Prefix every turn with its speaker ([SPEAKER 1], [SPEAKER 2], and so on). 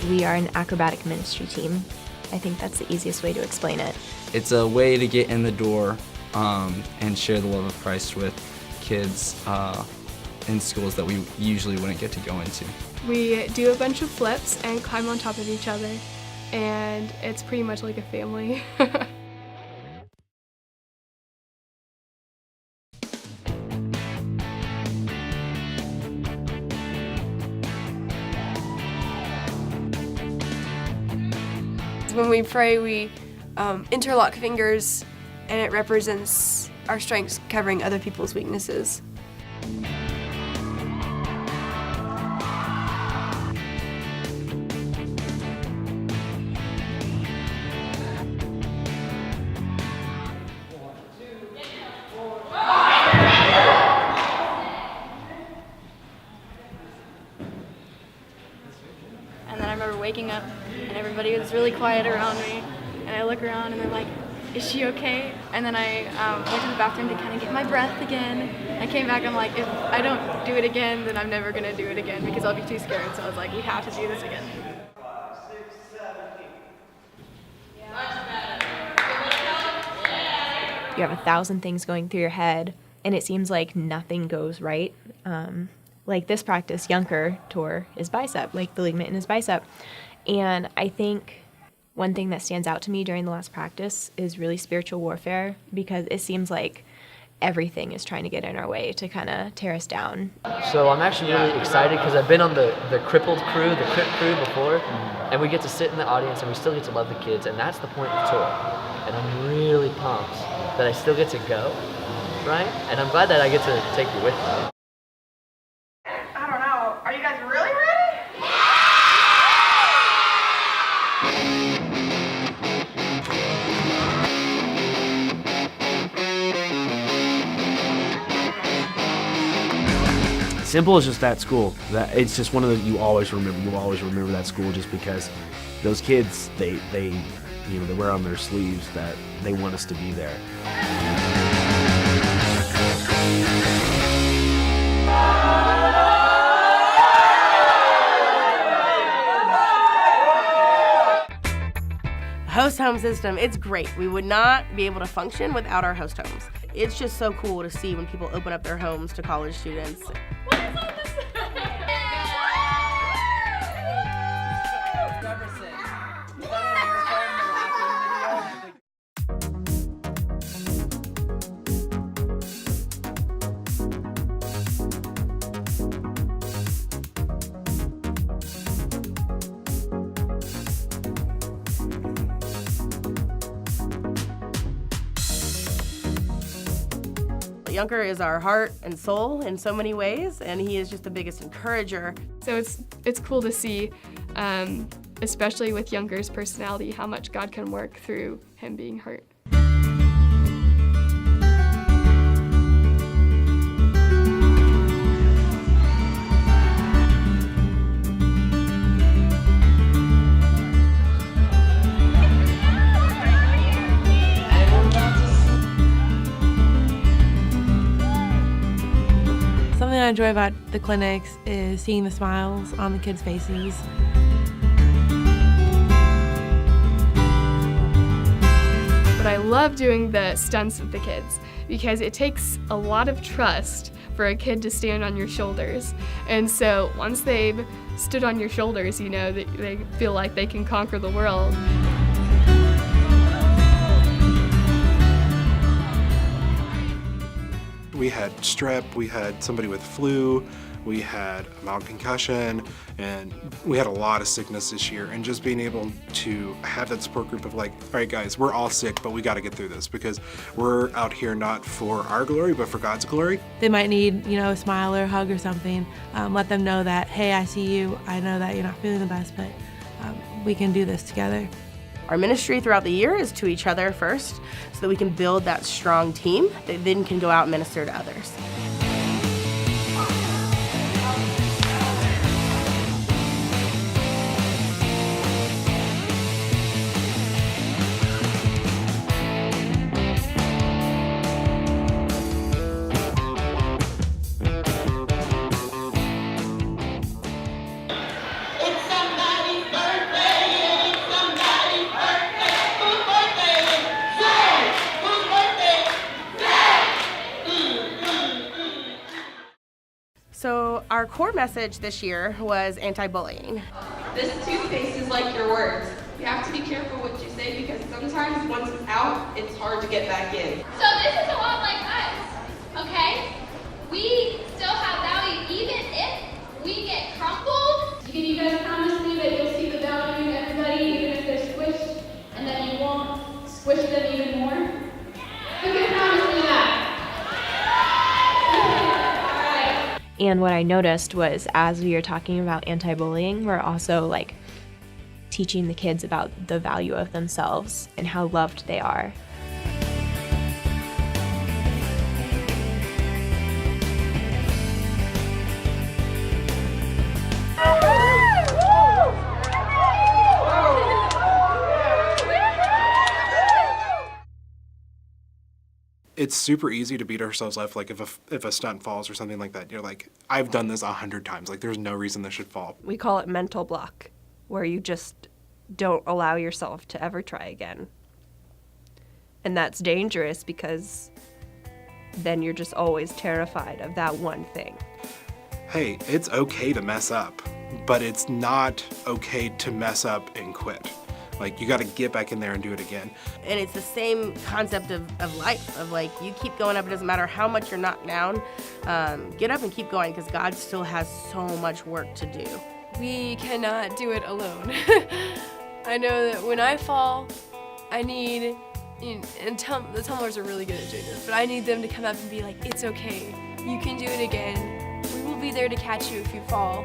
[SPEAKER 1] We are an acrobatic ministry team. I think that's the easiest way to explain it.
[SPEAKER 2] It's a way to get in the door and share the love of Christ with kids in schools that we usually wouldn't get to go into.
[SPEAKER 3] We do a bunch of flips and climb on top of each other, and it's pretty much like a family.
[SPEAKER 4] When we pray, we interlock fingers, and it represents our strengths covering other people's weaknesses.
[SPEAKER 5] And then I remember waking up and everybody was really quiet around me, and I look around and they're like, is she okay? And then I went to the bathroom to kind of get my breath again. I came back and I'm like, if I don't do it again, then I'm never gonna do it again because I'll be too scared. So I was like, we have to do this again.
[SPEAKER 6] 5, 6, 7, 8.
[SPEAKER 1] You have 1,000 things going through your head, and it seems like nothing goes right. Like this practice, Junker tore his bicep, like the ligament in his bicep. And I think one thing that stands out to me during the last practice is really spiritual warfare, because it seems like everything is trying to get in our way to kind of tear us down.
[SPEAKER 7] So I'm actually really excited because I've been on the crippled crew, the crip crew before, and we get to sit in the audience and we still get to love the kids, and that's the point of the tour. And I'm really pumped that I still get to go, right? And I'm glad that I get to take you with me.
[SPEAKER 8] I don't know. Are you guys really ready?
[SPEAKER 9] Simple is just that school. That it's just one of the you always remember that school just because those kids they wear on their sleeves that they want us to be there.
[SPEAKER 8] Host home system, it's great. We would not be able to function without our host homes. It's just so cool to see when people open up their homes to college students. Junker is our heart and soul in so many ways, and he is just the biggest encourager.
[SPEAKER 3] So it's cool to see, especially with Junker's personality, how much God can work through him being hurt.
[SPEAKER 10] Something I enjoy about the clinics is seeing the smiles on the kids' faces.
[SPEAKER 3] But I love doing the stunts with the kids because it takes a lot of trust for a kid to stand on your shoulders. And so once they've stood on your shoulders, you know, they feel like they can conquer the world.
[SPEAKER 11] We had strep, we had somebody with flu, we had a mild concussion, and we had a lot of sickness this year. And just being able to have that support group of like, all right guys, we're all sick, but we gotta get through this because we're out here not for our glory, but for God's glory.
[SPEAKER 10] They might need, a smile or a hug or something. Let them know that, hey, I see you. I know that you're not feeling the best, but we can do this together.
[SPEAKER 8] Our ministry throughout the year is to each other first, so that we can build that strong team that then can go out and minister to others.
[SPEAKER 6] It's somebody's birthday.
[SPEAKER 8] core message this year was anti-bullying.
[SPEAKER 12] This toothpaste is like your words. You have to be careful what you say because sometimes once it's out, it's hard to get back in.
[SPEAKER 13] So this is a lot like us, okay? We still have value even if we get crumpled. Can you guys promise me that you'll see the value in everybody even if they're squished and that you won't squish them even more? Who can promise me that?
[SPEAKER 1] And what I noticed was as we were talking about anti-bullying, we're also like teaching the kids about the value of themselves and how loved they are.
[SPEAKER 11] It's super easy to beat ourselves up, like if a stunt falls or something like that. You're like, I've done this 100 times. Like, there's no reason this should fall.
[SPEAKER 4] We call it mental block, where you just don't allow yourself to ever try again. And that's dangerous because then you're just always terrified of that one thing.
[SPEAKER 11] Hey, it's okay to mess up, but it's not okay to mess up and quit. Like, you got to get back in there and do it again.
[SPEAKER 8] And it's the same concept of life, of like, you keep going up, it doesn't matter how much you're knocked down, get up and keep going because God still has so much work to do.
[SPEAKER 4] We cannot do it alone. I know that when I fall, I need, and the tumblers are really good at doing this, but I need them to come up and be like, it's okay, you can do it again. We will be there to catch you if you fall.